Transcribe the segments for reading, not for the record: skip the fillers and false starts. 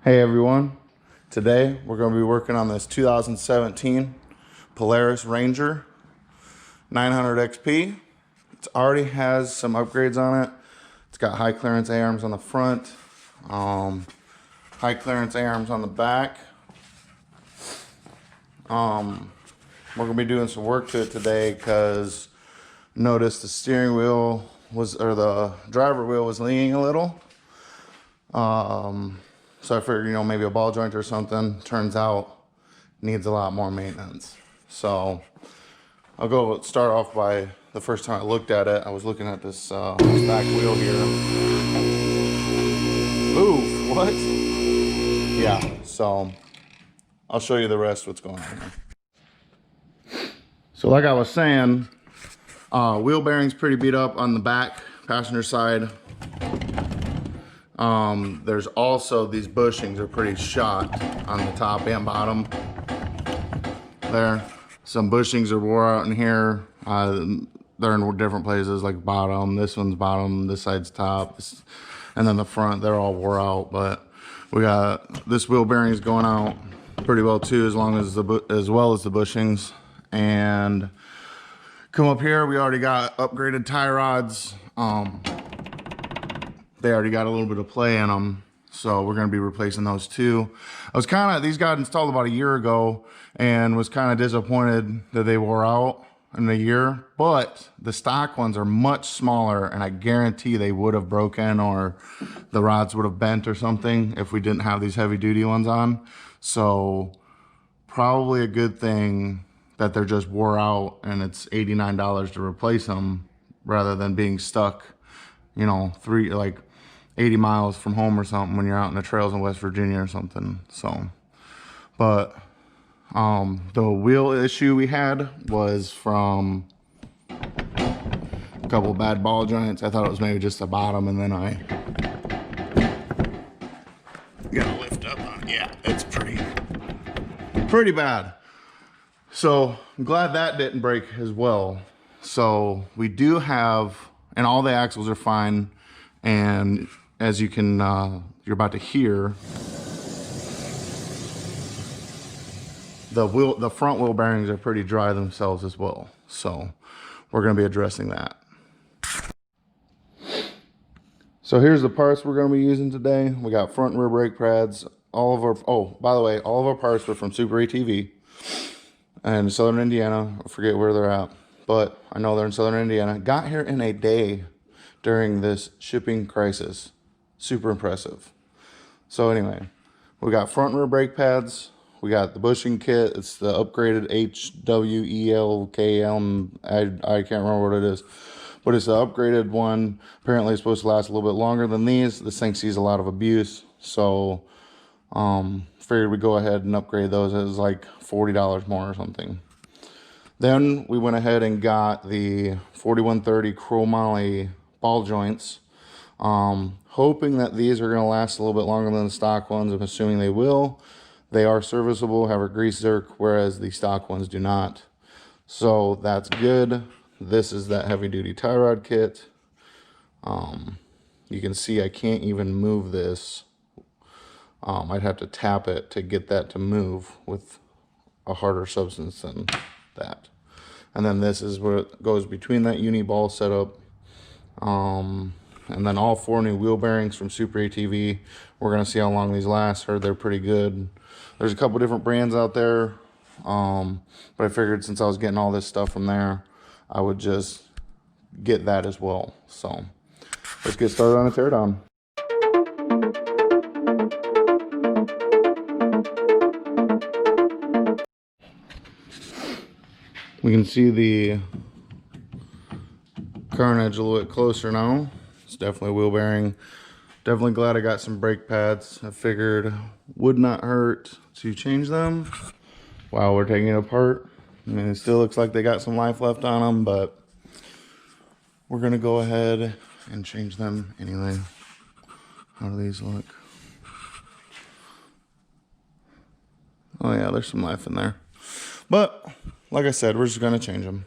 Hey everyone, today we're going to be working on this 2017 Polaris Ranger 900 XP. It already has some upgrades on it. It's got high clearance A-arms on the front, high clearance A-arms on the back. We're going to be doing some work to it today because noticed the steering wheel or the driver wheel was leaning a little. So I figured, maybe a ball joint or something. Turns out needs a lot more maintenance. So I'll go start off by the first time I looked at it. I was looking at this back wheel here. Ooh, what? Yeah, so I'll show you the rest what's going on here. So like I was saying, wheel bearing's pretty beat up on the back passenger side. There's also these bushings are pretty shot on the top and bottom there. Some bushings are wore out in here. They're in different places, like bottom. This one's bottom, this side's top, and then the front, they're all wore out. But we got this wheel bearing's going out pretty well too, as well as the bushings. And come up here, we already got upgraded tie rods. They already got a little bit of play in them, so we're going to be replacing those too. These got installed about a year ago and was kind of disappointed that they wore out in a year, but the stock ones are much smaller, and I guarantee they would have broken or the rods would have bent or something if we didn't have these heavy duty ones on. So probably a good thing that they're just wore out and it's $89 to replace them rather than being stuck, 80 miles from home or something when you're out in the trails in West Virginia or something. So, but the wheel issue we had was from a couple of bad ball joints. I thought it was maybe just the bottom, and then I gotta lift up on it. Yeah, it's pretty bad. So I'm glad that didn't break as well. So we do have, and all the axles are fine, and as you can, you're about to hear, the front wheel bearings are pretty dry themselves as well. So we're going to be addressing that. So here's the parts we're going to be using today. We got front and rear brake pads. By the way, all of our parts were from Super ATV and Southern Indiana. I forget where they're at, but I know they're in Southern Indiana. Got here in a day during this shipping crisis. Super impressive. So anyway, we got front and rear brake pads. We got the bushing kit. It's the upgraded HWELKM. I can't remember what it is, but it's the upgraded one. Apparently it's supposed to last a little bit longer than these. This thing sees a lot of abuse, so figured we'd go ahead and upgrade those. It was like $40 more or something. Then we went ahead and got the 4130 chromoly ball joints, hoping that these are going to last a little bit longer than the stock ones. I'm assuming they will. They are serviceable, have a grease zerk, whereas the stock ones do not. So that's good. This is that heavy duty tie rod kit. You can see I can't even move this. I'd have to tap it to get that to move with a harder substance than that. And then this is where it goes between that uni ball setup. And then all 4 new wheel bearings from Super ATV. We're going to see how long these last. Heard they're pretty good. There's a couple different brands out there. But I figured since I was getting all this stuff from there, I would just get that as well. So let's get started on a teardown. We can see the carnage a little bit closer now. It's definitely a wheel bearing. Definitely glad I got some brake pads. I figured would not hurt to change them while we're taking it apart. I mean, it still looks like they got some life left on them, but we're gonna go ahead and change them anyway. How do these look? Oh yeah, there's some life in there. But like I said, we're just gonna change them.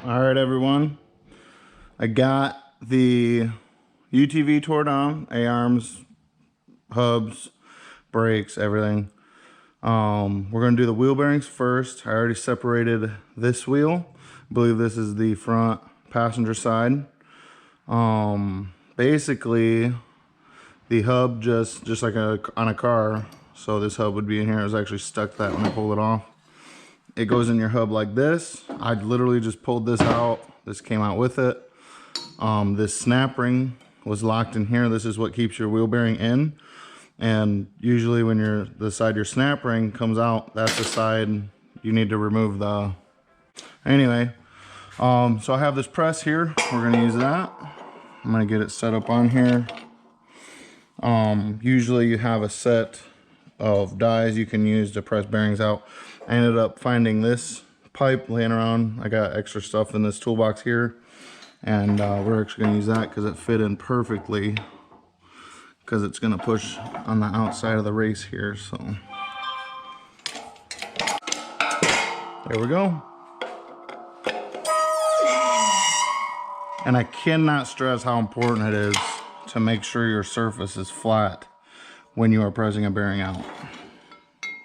All right, everyone. I got the UTV tore down, A-arms, hubs, brakes, everything. We're gonna do the wheel bearings first. I already separated this wheel. I believe this is the front passenger side. Basically, the hub just like on a car. So this hub would be in here. I was actually stuck to that when I pulled it off. It goes in your hub like this. I literally just pulled this out. This came out with it. This snap ring was locked in here. This is what keeps your wheel bearing in. And usually when the side your snap ring comes out, that's the side you need to remove the... Anyway, so I have this press here. We're gonna use that. I'm gonna get it set up on here. Usually you have a set of dies you can use to press bearings out. I ended up finding this pipe laying around. I got extra stuff in this toolbox here, and we're actually gonna use that because it fit in perfectly, because it's gonna push on the outside of the race here. So there we go. And I cannot stress how important it is to make sure your surface is flat when you are pressing a bearing out.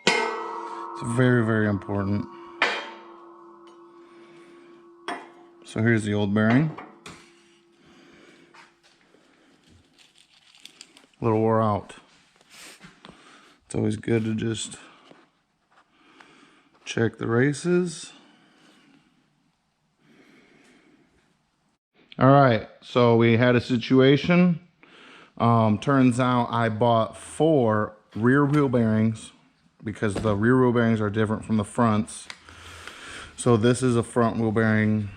It's very, very important. So here's the old bearing. A little wore out. It's always good to just check the races. All right, so we had a situation. Turns out I bought 4 rear wheel bearings because the rear wheel bearings are different from the fronts. So this is a front wheel bearing.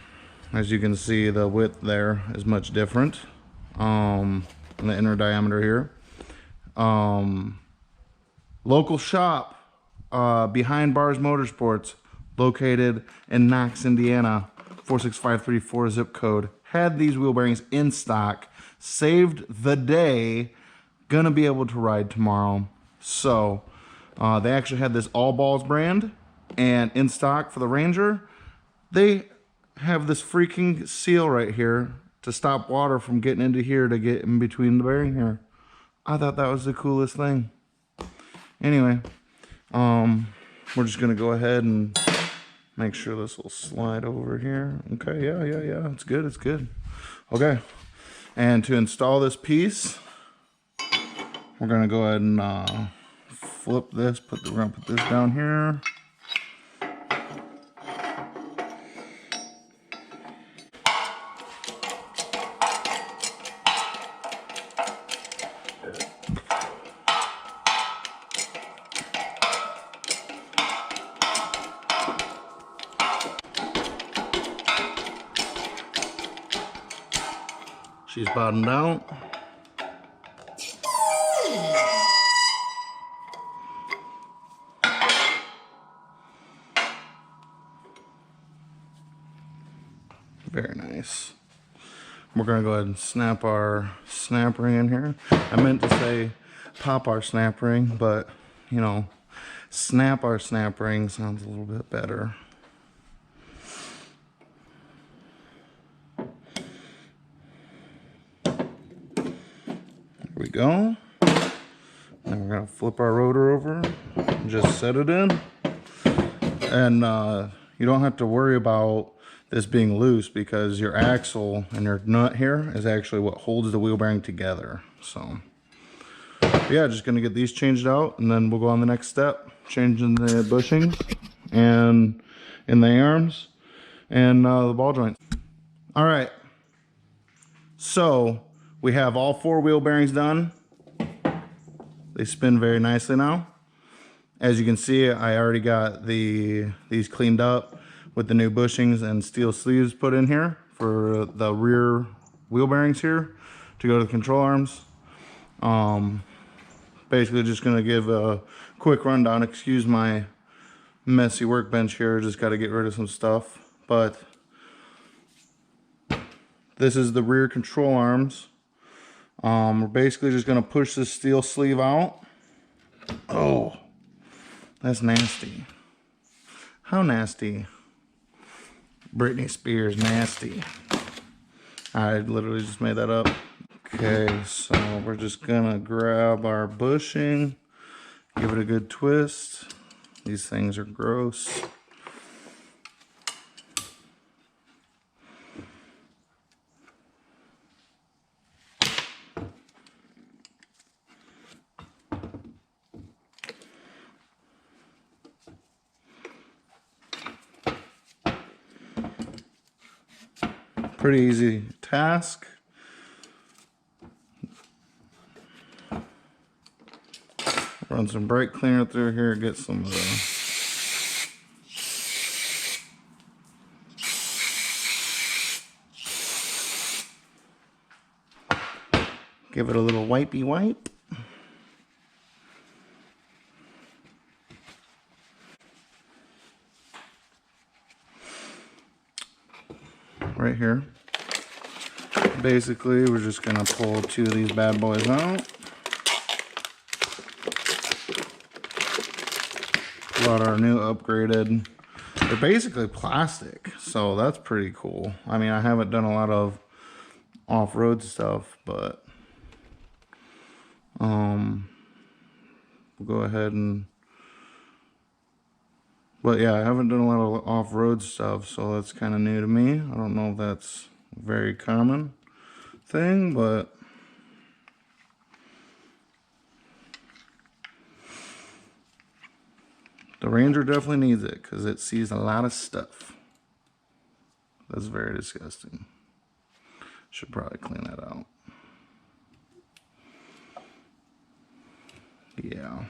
As you can see, the width there is much different. The inner diameter here. Local shop behind Bars Motorsports, located in Knox, Indiana, 46534 zip code, had these wheel bearings in stock. Saved the day. Gonna be able to ride tomorrow. So they actually had this All Balls brand, and in stock for the Ranger, they have this freaking seal right here to stop water from getting into here to get in between the bearing here. I thought that was the coolest thing. Anyway, we're just gonna go ahead and make sure this will slide over here. Okay, yeah, it's good, it's good. Okay, and to install this piece, we're gonna go ahead and flip this, we're gonna put this down here. She's bottomed out. Very nice. We're gonna go ahead and snap our snap ring in here. I meant to say pop our snap ring, but you know, snap our snap ring sounds a little bit better. There we go. Then we're gonna flip our rotor over and just set it in. And you don't have to worry about this being loose, because your axle and your nut here is actually what holds the wheel bearing together. So yeah, just gonna get these changed out, and then we'll go on the next step, changing the bushings and in the arms and the ball joints. All right, so we have all 4 wheel bearings done. They spin very nicely now. As you can see, I already got these cleaned up with the new bushings and steel sleeves put in here for the rear wheel bearings here to go to the control arms. Basically just gonna give a quick rundown. Excuse my messy workbench here, just got to get rid of some stuff. But this is the rear control arms. We're basically just gonna push this steel sleeve out. Oh, that's nasty. How nasty. Britney Spears nasty. I literally just made that up. Okay, so we're just gonna grab our bushing, give it a good twist. These things are gross. Pretty easy task. Run some brake cleaner through here, get some of the give it a little wipey wipe. Right here. Basically, we're just gonna pull two of these bad boys out. Pull out our new upgraded. They're basically plastic, so that's pretty cool. I mean, I haven't done a lot of off-road stuff, but we'll go ahead and. But yeah, I haven't done a lot of off-road stuff, so that's kind of new to me. I don't know if that's a very common thing, but the Ranger definitely needs it because it sees a lot of stuff. That's very disgusting. Should probably clean that out. Yeah.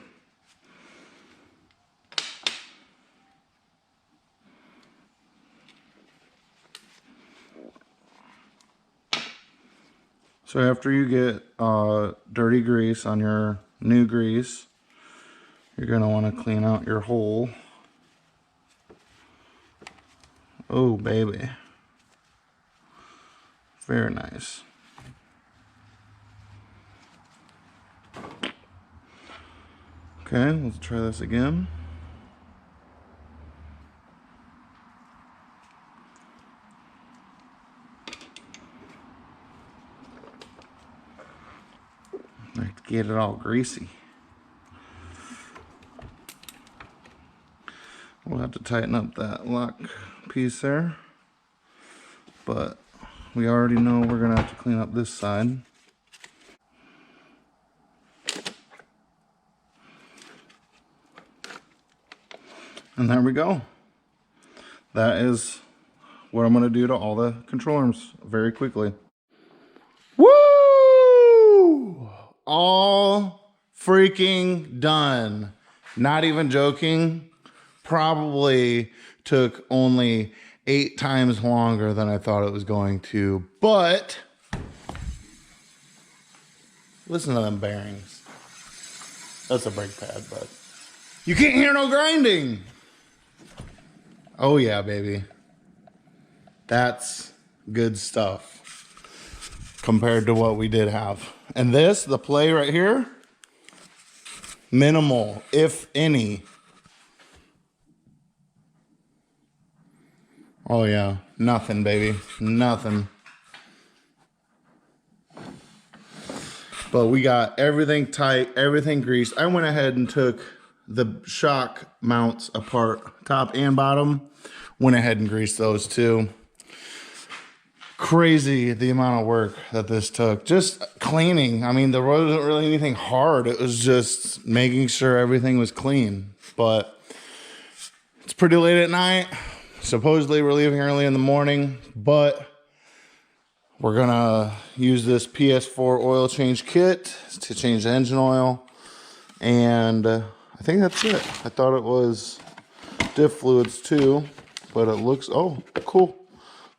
So after you get dirty grease on your new grease, you're going to want to clean out your hole. Oh, baby. Very nice. Okay, let's try this again. Like to get it all greasy. We'll have to tighten up that lock piece there, but we already know we're gonna have to clean up this side. And there we go. That is what I'm gonna do to all the control arms very quickly. Woo! All freaking done. Not even joking. Probably took only 8 times longer than I thought it was going to, but listen to them bearings. That's a brake pad, but you can't hear no grinding. Oh yeah, baby. That's good stuff compared to what we did have. And this, the play right here, minimal, if any. Oh yeah, nothing, baby, nothing. But we got everything tight, everything greased. I went ahead and took the shock mounts apart, top and bottom. Went ahead and greased those too. Crazy the amount of work that this took. Just cleaning. I mean, there wasn't really anything hard. It was just making sure everything was clean. But it's pretty late at night. Supposedly we're leaving early in the morning, but we're gonna use this PS4 oil change kit to change the engine oil. And I think that's it. I thought it was diff fluids too, but it looks, oh, cool.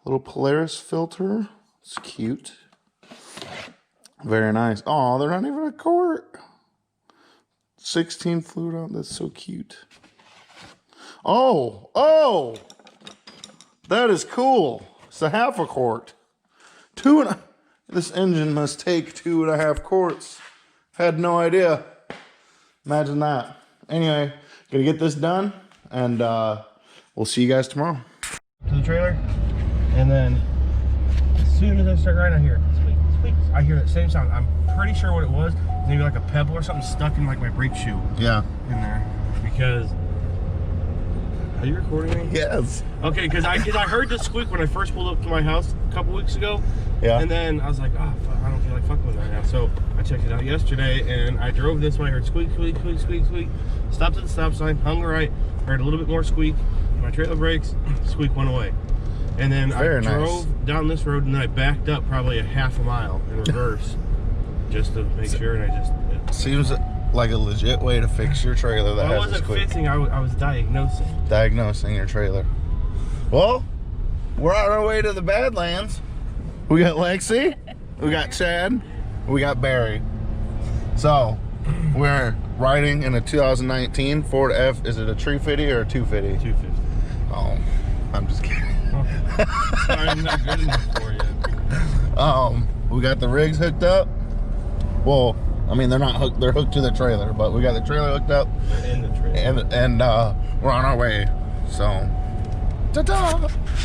Little Polaris filter. It's cute. Very nice. Oh, they're not even a quart. 16 fluid on. That's so cute. Oh, that is cool. It's a half a quart. This engine must take 2.5 quarts. Had no idea. Imagine that. Anyway, gonna get this done, and we'll see you guys tomorrow. To the trailer. And then as soon as I start riding, I hear squeak, squeak. I hear that same sound. I'm pretty sure what it was. Maybe like a pebble or something stuck in like my brake shoe. Yeah. In there. Because, are you recording me? Yes. Okay, because I heard the squeak when I first pulled up to my house a couple weeks ago. Yeah. And then I was like, oh, fuck, I don't feel like fucking with it right now. So I checked it out yesterday, and I drove this way. I heard squeak, squeak, squeak, squeak, squeak. Stopped at the stop sign, hung right, heard a little bit more squeak. My trailer brakes, squeak went away. And then I drove down this road, and then I backed up probably a half a mile in reverse just to make sure, and it seems like a legit way to fix your trailer that has a wasn't squeak. fixing, I was diagnosing. Diagnosing your trailer. Well, we're on our way to the Badlands. We got Lexi, we got Chad, we got Barry. So, we're riding in a 2019 Ford F. Is it a 350 or a 250? 250. Oh, I'm just kidding. I'm not good enough for you. We got the rigs hooked up. Well, I mean, they're not hooked, they're hooked to the trailer, but we got the trailer hooked up. They're in the trailer. And we're on our way. So, ta-ta!